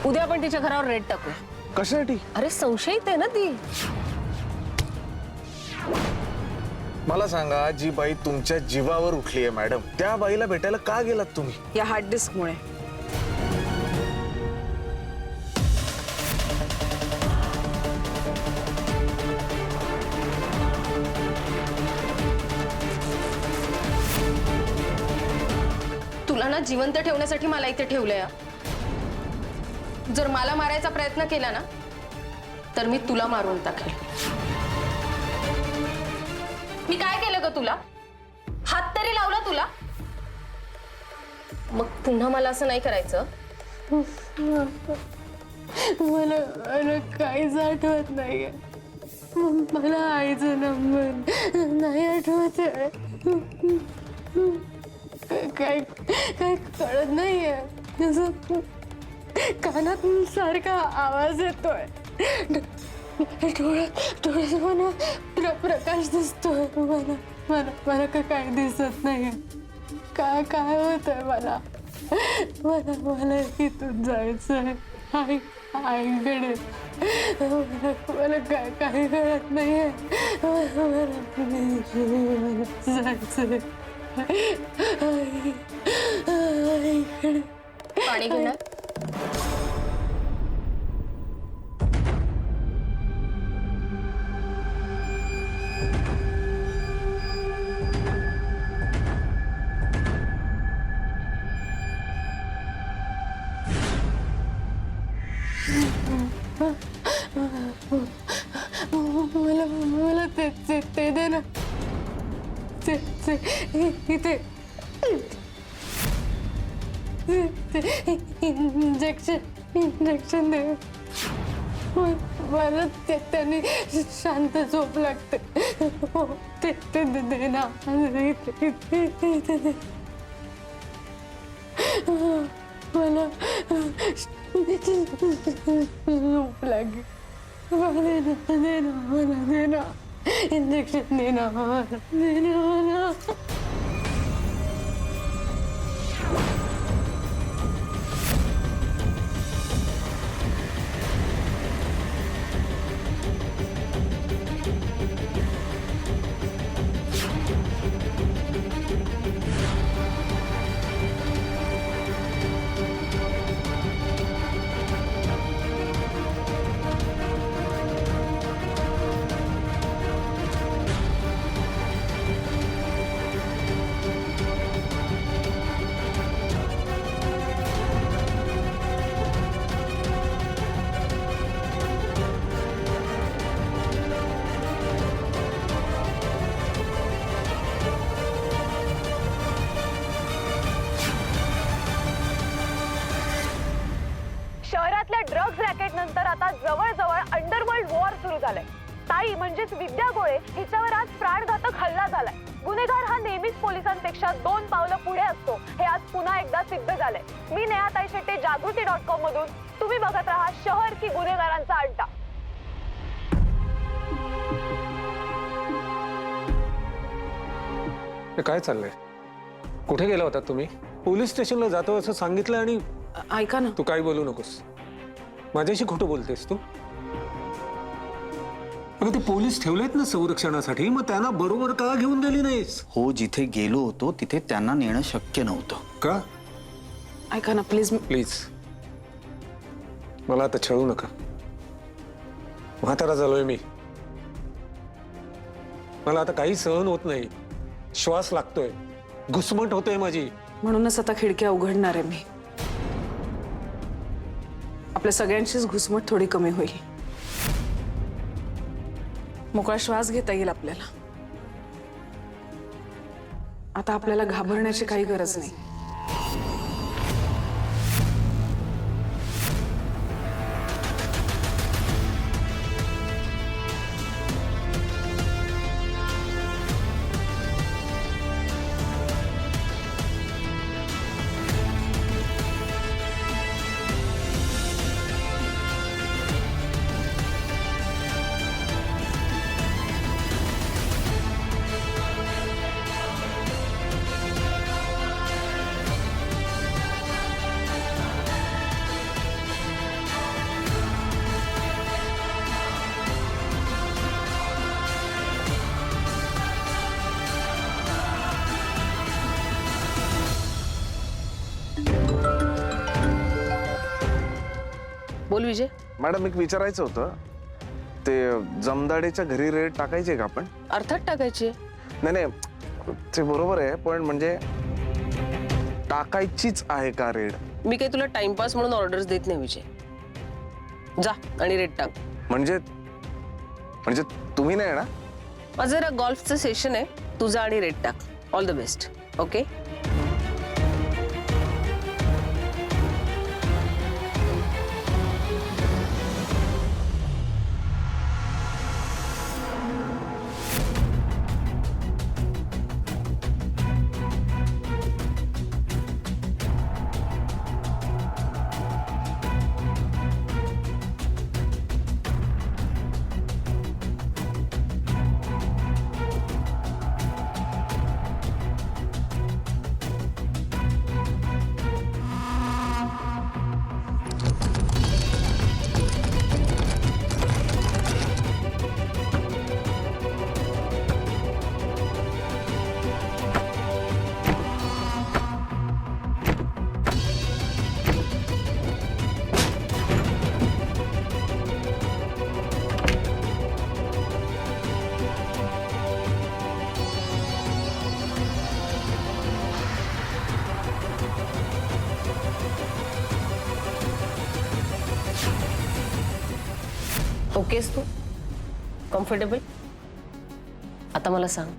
उद्या आपण तिच्या घरावर रेड टाकू. कशासाठी? अरे संशयित आहे ना ती. मला सांगा, जी बाई तुमच्या जीवावर उठली आहे मॅडम, त्या बाईला भेटायला का गेलात तुम्ही? या हार्ड डिस्क मुळे. तुला ना जिवंत ठेवण्यासाठी मला इथे ठेवलंय. जर मला मारायचा प्रयत्न केला ना तर मी तुला मारून टाकेल. मी काय केलं ग तुला? हात तरी लावला तुला? मग पुन्हा मला असं नाही करायचं. मला काहीच आठवत नाहीये. मला आईचा नंबर नाही आठवत आहे. काय काय कळत नाहीये. कानात सारखा आवाज येतोय. डोळ्यात मला प्रकाश दिसतोय. मला काय दिसत नाहीये. काय होतंय मला. मला इथून जायचंय आईकडे. मला काही कळत नाहीये. मला जायचंय आईकडे. पाणी घेणार? मला ते दे ना. इथे इंजेक्शन दे. मला त्याने शांत झोप लागते. ते दे ना. इथे दे. मला झोप लागेल. दे ना मला. दे ना इंजेक्शन. दे ना मला. दे ना मला. शहरातल्या ड्रग्ज रॅकेट नंतर आता जवळजवळ अंडरवर्ल्ड वॉर सुरू झालाय. ताई म्हणजेच विद्या गोळे हिच्यावर आज प्राणघातक हल्ला झालाय. गुन्हेगार हा नेहमीच पोलिसांपेक्षा 2 पावलं पुढे असतो, हे आज पुन्हा एकदा सिद्ध झालंय. मी नेहाताई शेट्टे, जागृती.com मधून. तुम्ही बघत राहा शहर की गुन्हेगारांचा अड्डा. काय चाललंय? कुठे गेला होता तुम्ही? पोलीस स्टेशनला जातो असं सांगितलं आणि ऐका ना. तू काही बोलू नकोस. माझ्याशी खोटं बोलतेस तू? अगं ते पोलीस ठेवलेत ना संरक्षणासाठी, मग त्यांना बरोबर का घेऊन गेली नाहीस? हो, जिथे गेलो होतो तिथे त्यांना नेणं शक्य नव्हतं. का? ऐका ना प्लीज. प्लीज मला आता छळू नका. म्हातारा झालोय मी. मला आता काही सहन होत नाही. श्वास लागतोय, घुसमट होतोय माझी. म्हणूनच आता खिडक्या उघडणार आहे मी. आपल्या सगळ्यांचीच घुसमट थोडी कमी होईल. मोकळा श्वास घेता येईल आपल्याला. आता आपल्याला घाबरण्याची काही गरज नाही. बोल विजय. मॅडम एक विचारायचं होतं, ते जमदाडेच्या घरी रेड टाकायचे का आपण? अर्थात टाकायची. नाही नाही, ते बरोबर आहे, पण म्हणजे टाकायचीच आहे का रेड? मी काही तुला टाइमपास म्हणून ऑर्डर्स देत नाही विजय. जा आणि रेट टाक. म्हणजे म्हणजे तुम्ही नाही ना? माझं जरा गॉल्फचं सेशन आहे, तुझा आणि रेट टाक. All the best. ओके. ओकेस तू? कम्फर्टेबल? आता मला सांग,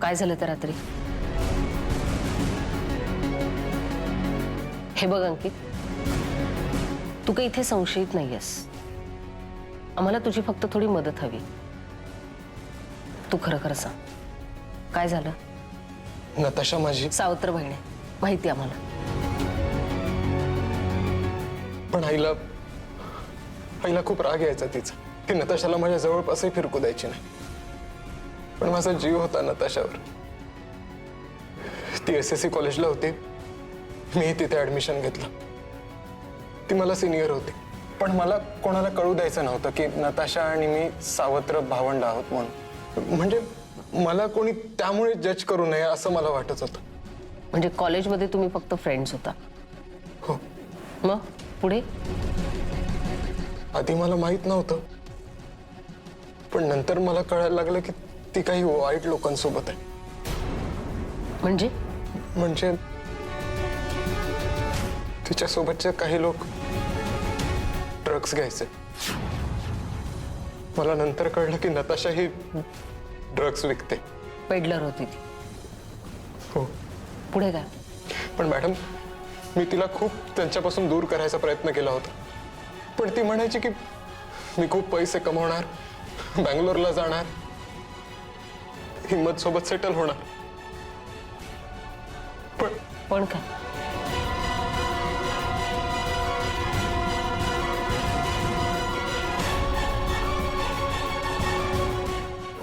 काय झालं त्या रात्री? हे बघ अंकित, तू काही इथे संशयित नाहीयेस. आम्हाला तुझी फक्त थोडी मदत हवी. तू खरं खरं सांग, काय झालं? नताशा माझी सावत्र बहीण आहे, माहिती आम्हाला. पण आईला खूप राग यायचा तिचा. ती नताशाला माझ्या जवळपासही फिरकू द्यायची नाही. पण माझा जीव होता नताशावर. ती SSC कॉलेजला होती, मी तिथे ऍडमिशन घेतलं. ती मला सिनियर होती, पण मला कोणाला कळू द्यायचं नव्हतं की नताशा आणि मी सावत्र भावंड आहोत म्हणून. म्हणजे मला कोणी त्यामुळे जज करू नये असं मला वाटत होतं. म्हणजे कॉलेजमध्ये तुम्ही फक्त फ्रेंड्स होता? हो. मग पुढे? आधी मला माहित नव्हतं, पण नंतर मला कळायला लागलं की ती काही वाईट लोकांसोबत आहे. म्हणजे तिच्यासोबतचे काही लोक ड्रग्स घ्यायचे. मला नंतर कळलं की नताशा ही ड्रग्स विकते. पेडलर होती ती. हो. पुढे काय? पण मॅडम, मी तिला खूप त्यांच्यापासून दूर करायचा प्रयत्न केला होता. पण ती म्हणायची की मी खूप पैसे कमवणार, बँगलोरला जाणार, हिम्मत सोबत सेटल होणार. पण काय?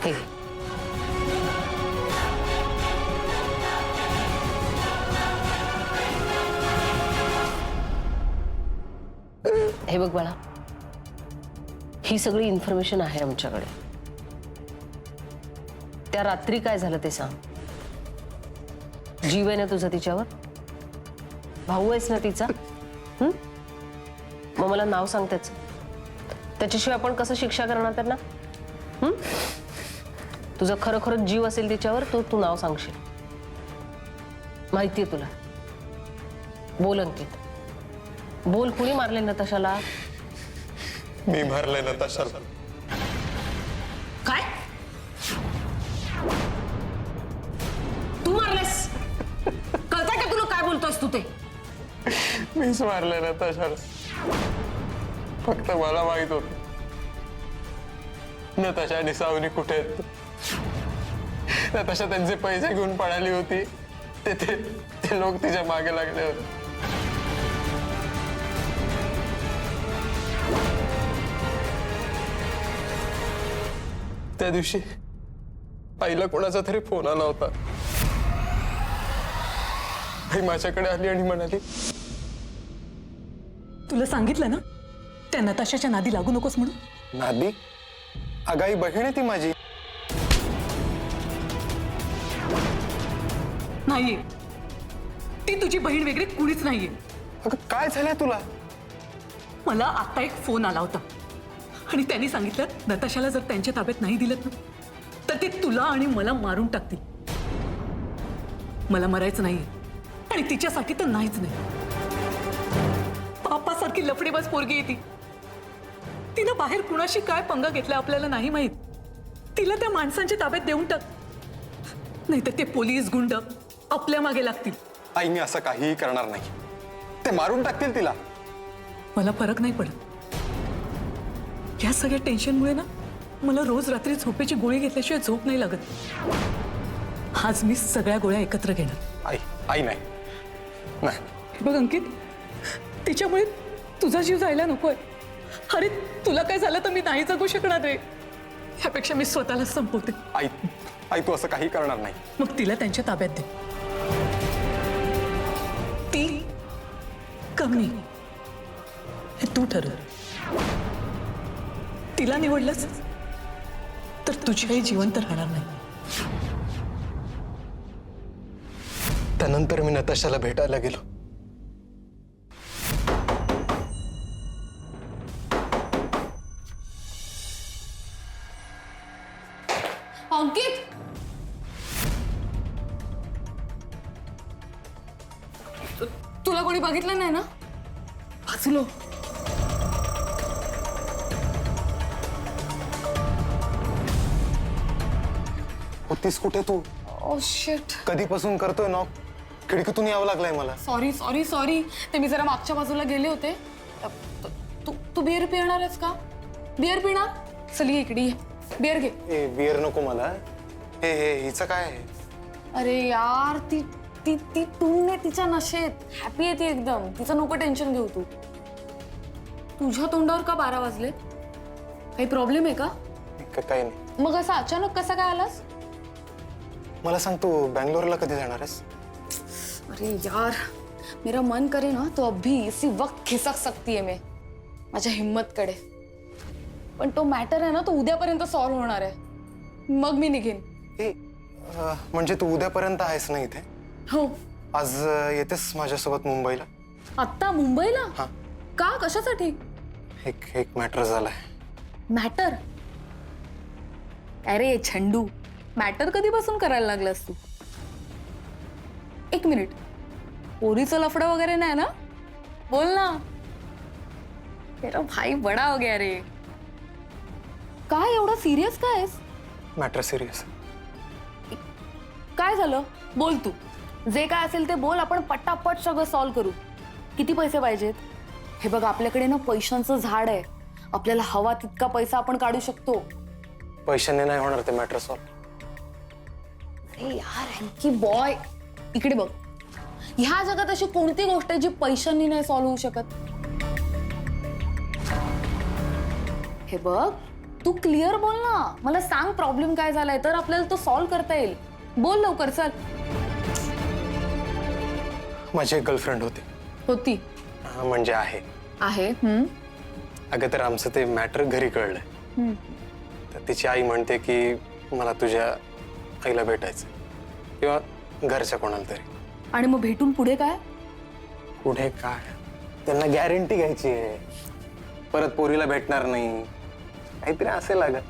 हे हे बघ बाळा, ही सगळी इन्फॉर्मेशन आहे आमच्याकडे. त्या रात्री काय झालं ते सांग. जीव आहे ना तुझा तिच्यावर? भाऊ आहेस ना तिचा? मग मला नाव सांग त्याचं. त्याच्याशिवाय आपण कसं शिक्षा करणार त्यांना? तुझं खरोखरच जीव असेल तिच्यावर, तू नाव सांगशील. माहितीये तुला. बोल अंकित, बोल. कुणी मारले नताशाला? मी मारलंय नताशाला. काय? तू मारलेस? कळतंय का तुला काय बोलतोयस तू ते? मीच मारलंय नताशाला. फक्त मला माहित होत नताशा आणि सावनी कुठे आहेत. नताशा त्यांचे पैसे घेऊन पळाली होती. ते लोक तिच्या मागे लागले होते. त्या दिवशी आईला कोणाचा तरी फोन आला होता. आई माझ्याकडे आली आणि म्हणाली, तुला सांगितलं ना त्या नताशाच्या नादी लागू नकोस म्हणून. नादी? अगाई बहीण आहे ती माझी. नाहीये, ती तुझी बहीण वगैरे कुणीच नाहीये. अगं काय झालंय तुला? मला आता एक फोन आला होता आणि त्यांनी सांगितलं नताशाला जर त्यांच्या ताब्यात नाही दिलं ना तर ते तुला आणि मला मारून टाकतील. मला मरायचं नाही आणि तिच्यासाठी तर नाहीच नाही. पापासारखी लफडेबाज पोरगी आहे ती. तिनं बाहेर कुणाशी काय पंगा घेतला आपल्याला नाही माहित. तिला त्या माणसांच्या ताब्यात देऊन टाक, नाहीतर ते पोलीस गुंड आपल्या मागे लागतील. आई मी असं काहीही करणार नाही. ते मारून टाकतील तिला. मला फरक नाही पडत. या सगळ्या टेन्शनमुळे ना मला रोज रात्री झोपेची गोळी घेतल्याशिवाय झोप नाही लागत. आज मी सगळ्या गोळ्या एकत्र घेणार. आई आई नाही नाही. हे बघ अंकित, तिच्यामुळे तुझा जीव जायला नकोय. अरे तुला काय झालं तर मी नाही जगू शकणार रे. ह्यापेक्षा मी स्वतःला संपवते. आई आई तू असं काही करणार नाही. मग तिला त्यांच्या ताब्यात दे. ती कमी हे तू ठरव. तिला निवडलंस तर तुझी आई जिवंत राहणार नाही. त्यानंतर मी नताशाला भेटायला गेलो. अंकित, तुला कोणी बघितलं नाही ना? वाचलो. होतीस कुठे तू? ओ शिट, कधीपासून करतोय नॉक? खिडकीतून यावं लागलंय मला. Sorry sorry sorry. ते मी जरा मागच्या बाजूला गेले होते. तू बिअर पिणार आहेस का? बिअर पिणार? चल ये इकडे, बिअर घे. ए बिअर नको मला. हे हे हिचं काय आहे? अरे यार, ती ती ती टून आहे तिच्या नशेत. हॅपी आहे ती एकदम. तिचं नको टेन्शन घेऊ तू. तुझ्या तोंडावर का 12 वाजले? काही प्रॉब्लेम आहे का? काही नाही. मग असं अचानक कसं काय आलास? मला सांग तू बँगलोरला कधी जाणार आहेस? अरे यार, मेरा मन करे ना तो अभी इसी वक्त खिसक सकती है मैं माझ्या हिम्मतकडे. पण तो मॅटर आहे ना तो उद्यापर्यंत सॉल्व्ह होणार आहे. मग मी निघेन. म्हणजे तू उद्यापर्यंत आहेस ना इथे? हो. आज येतेस माझ्यासोबत मुंबईला? आत्ता मुंबईला? हा. का? कशासाठी? एक मॅटर झालाय. मॅटर? अरे छंडू, मॅटर कधीपासून करायला लागलास तू? एक मिनिट, पोरीचं लफडं वगैरे नाही ना? बोल ना. तेरा भाई बडा हो गया रे. काय एवढं सिरियस काय आहेस? Matter serious. काय झालं? बोल तू. जे काय असेल ते बोल. आपण पटापट सगळं सॉल्व्ह करू. किती पैसे पाहिजेत? हे बघ, आपल्याकडे ना पैशांचं झाड आहे. आपल्याला हवा तितका पैसा आपण काढू शकतो. पैशाने नाही होणार ते मॅटर सॉल्व्ह. अरे यार हँकी बॉय, इकडे बघ. ह्या जगात अशी कोणती गोष्ट आहे जी पैशांनी नाही सॉल्व्ह होऊ शकत? हे बघ, तू क्लिअर बोल ना. मला सांग प्रॉब्लेम काय झालाय, तर आपल्याला तो सॉल्व्ह करता येईल. बोल लवकर. चल. माझी एक गर्लफ्रेंड होती. होती? म्हणजे आहे. आहे. अगं तर आमचं ते मॅटर घरी कळलंय. तर तिची आई म्हणते की मला तुझ्या आईला भेटायचं किंवा घरच्या कोणाला तरी. आणि मग भेटून पुढे काय? पुढे काय? त्यांना गॅरंटी घ्यायची आहे परत पोरीला भेटणार नाही, काहीतरी असेल. अगं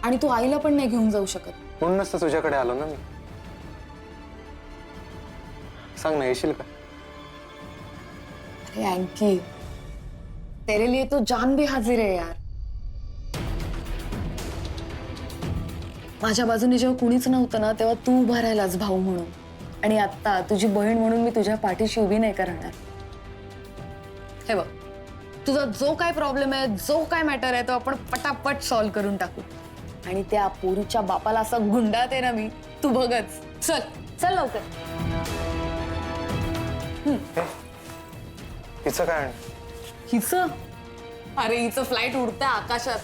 आणि तू आईला पण नाही घेऊन जाऊ शकत. म्हणूनच तर तुझ्याकडे आलो ना मी. सांग ना, येशील का? अरे अँकी, तेरे लिए तो जान भी हाजिर है यार. माझ्या बाजूने जेव्हा कुणीच नव्हतं ना तेव्हा तू उभा राहिलास भाऊ म्हणून. आणि आता तुझी बहीण म्हणून मी तुझ्या पाठीशी उभी नाही का राहणार? हे बघ, तुझा जो काय प्रॉब्लेम आहे, जो काय मॅटर आहे, तो आपण पटापट सॉल्व्ह करून टाकू. आणि त्या पोरीच्या बापाला असं गुंडाळते आहे ना मी, तू बघच. चल चल लवकर. तिचं काय? हिचं? अरे हिचं फ्लाईट उडते आकाशात.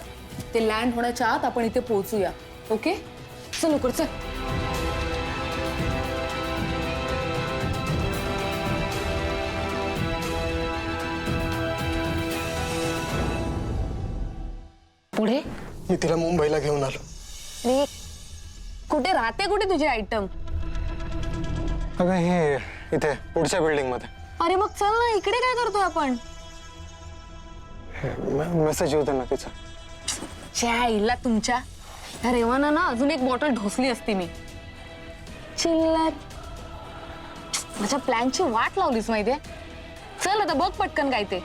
ते लँड होण्याच्या आत आपण इथे पोहोचूया. ओके, चल लवकर चल. पुढे? मी तिला मुंबईला घेऊन आलो. अरे कुठे राहते? कुठे तुझी आयटम? अगं हे इथे पुढच्या बिल्डिंग मध्ये. अरे मग चल ना, इकडे काय करतोय आपण? मेसेज येऊ दे ना तिचा. च्या आईला तुमच्या ह्या रेवाना ना अजून एक बॉटल ढोसली असती मी. चिल्लर माझ्या प्लॅनची वाट लावलीस माहितीये. चल आता बघ पटकन काय ते.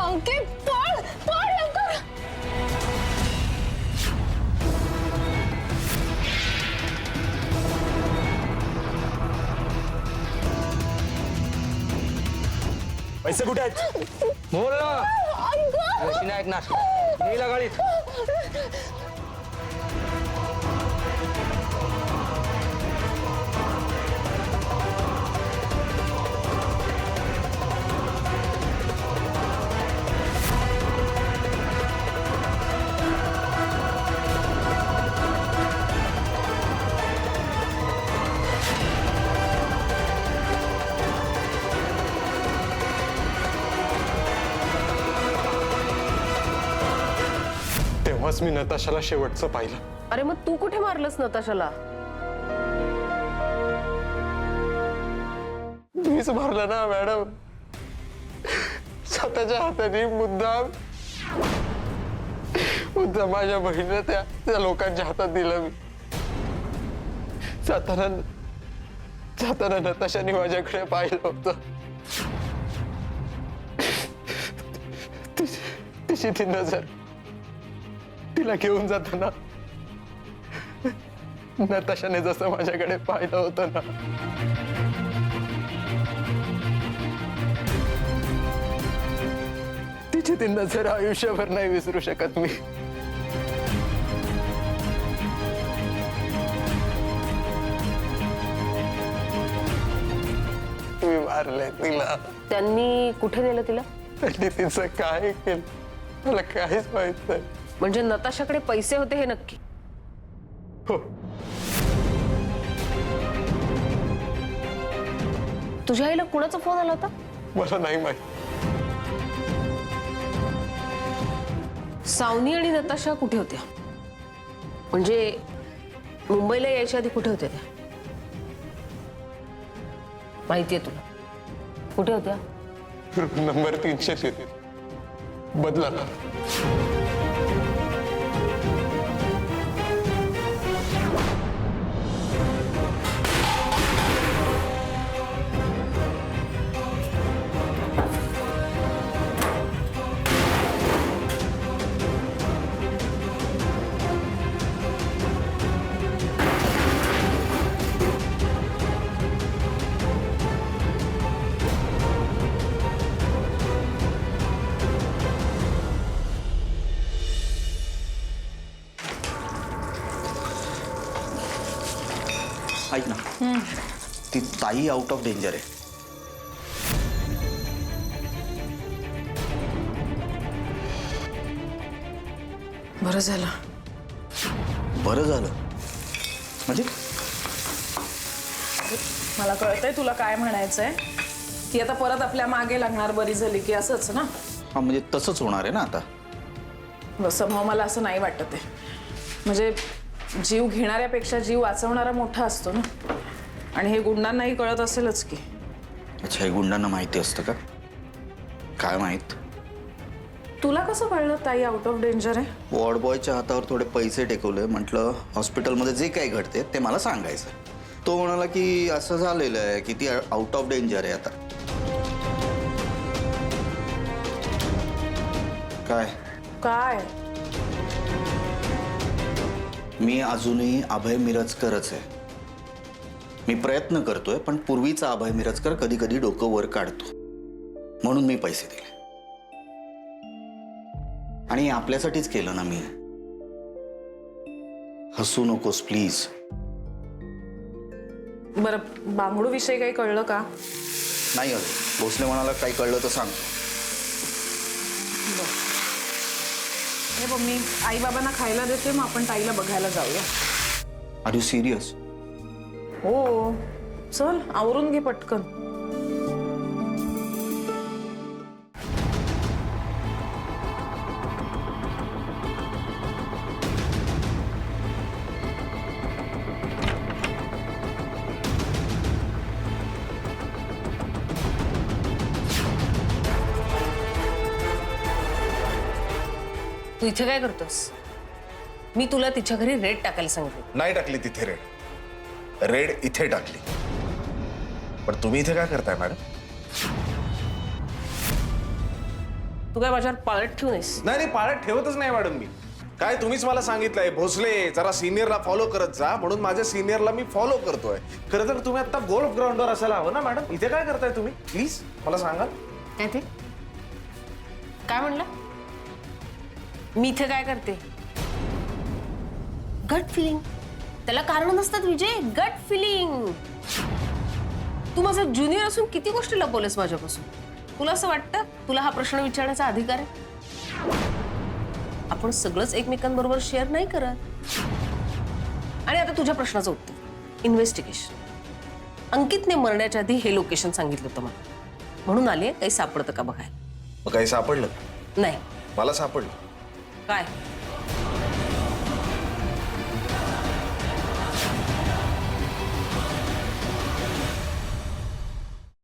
अंकित पळ पळ लवकर. पैसे कुठे आहेत? बोल ना. अशी नाही ऐकणार. गेला गाडीत. तेव्हाच मी नताशाला शेवटचं पाहिलं. अरे मग तू कुठे मारलंस नताशाला? मीच मारलं ना मॅडम. स्वतःच्या हाताने मुद्दाम माझ्या बहिणीला त्या लोकांच्या हातात दिलं मी. जाताना नताशाने माझ्याकडे पाहिलं होतं. तिची ती नजर, तिला घेऊन जाताना नताशाने जसं माझ्याकडे पाहिलं होतं ना, तिची ती नजर आयुष्यभर नाही विसरू शकत मी. मी मारलंय तिला. त्यांनी कुठे नेलं तिला? त्यांनी तिचं काय केलं मला काहीच माहित नाही. म्हणजे नताशाकडे पैसे होते हे नक्की? हो. तुझ्या आईला कुणाचा फोन आला होता? मला नाही माहित. सावनी आणि नताशा कुठे होत्या? म्हणजे मुंबईला यायच्या आधी कुठे होत्या त्या? माहितीये तुला? कुठे होत्या? नंबर 300 बदला ना. ऐक ना, ती ताई आउट ऑफ डेंजर आहे. बरं झालं. बरं झालं म्हणजे? मला कळतंय तुला काय म्हणायचंय. ती आता परत आपल्या मागे लागणार बरी झाली की, असंच ना? हा, म्हणजे तसंच होणार आहे ना आता. बस मग मला असं नाही वाटत आहे. म्हणजे जीव घेणाऱ्यापेक्षा जीव वाचवणारा मोठा असतो ना. आणि हे गुंडांनाही कळत असेलच की. अच्छा, हे गुंडांना माहिती असतं का? काय माहित? तुला कसं कळलं ताई आउट ऑफ डेंजर आहे? वॉर्ड बॉयच्या हातावर थोडे पैसे टेकवले. म्हटलं हॉस्पिटलमध्ये जे काही घडते ते मला सांगायचं. तो म्हणाला की असं झालेलं आहे की ती आउट ऑफ डेंजर आहे आता. काय काय? मी अजूनही अभय मिरजकरच आहे. मी प्रयत्न करतोय, पण पूर्वीचा अभय मिरजकर कधी कधी डोकं वर काढतो. म्हणून मी पैसे दिले. आणि आपल्यासाठीच केलं ना मी. हसू नकोस प्लीज. बरं, बांगडू विषयी काही कळलं का? नाही अजून. भोसले म्हणाला काही कळलं तर सांग. हे बघ, मी आई बाबांना खायला देते, मग आपण ताईला बघायला जाऊया. Are you serious? हो, चल आवरून घे पटकन. तू इथे काय करतोस? मी तुला तिच्या घरी रेड टाकायला सांगितलं. नाही टाकली तिथे रेड, रेड इथे टाकली. पण तुम्ही इथे काय करताय मॅडम? तू काय माझ्यावर पाळत ठेवून आहेस? नाही नाही, पाळत ठेवतच नाही मॅडम मी. काय तुम्हीच मला सांगितलंय भोसले जरा सिनियरला फॉलो करत जा, म्हणून माझ्या सिनियरला मी फॉलो करतोय. खरं तर तुम्ही आता गोल्फ ग्राउंडवर असायला हवं ना मॅडम. इथे काय करताय तुम्ही? प्लीज मला सांगा. काय ते काय म्हणलं? मी इथे काय करते? गट फिलिंग. त्याला कारण नसतात विजय, गट फिलिंग. तू माझा ज्युनियर असून किती गोष्टी लपवलेस माझ्यापासून. तुला असं वाटतं तुला हा प्रश्न विचारण्याचा अधिकार आहे? आपण सगळंच एकमेकांबरोबर शेअर नाही करत. आणि आता तुझ्या प्रश्नाचं उत्तर, इन्व्हेस्टिगेशन. अंकितने मरण्याच्या आधी हे लोकेशन सांगितलं होतं मला, म्हणून आले काही सापडतं का बघायला. मग काही सापडलं? नाही. मला सापडलं. काय?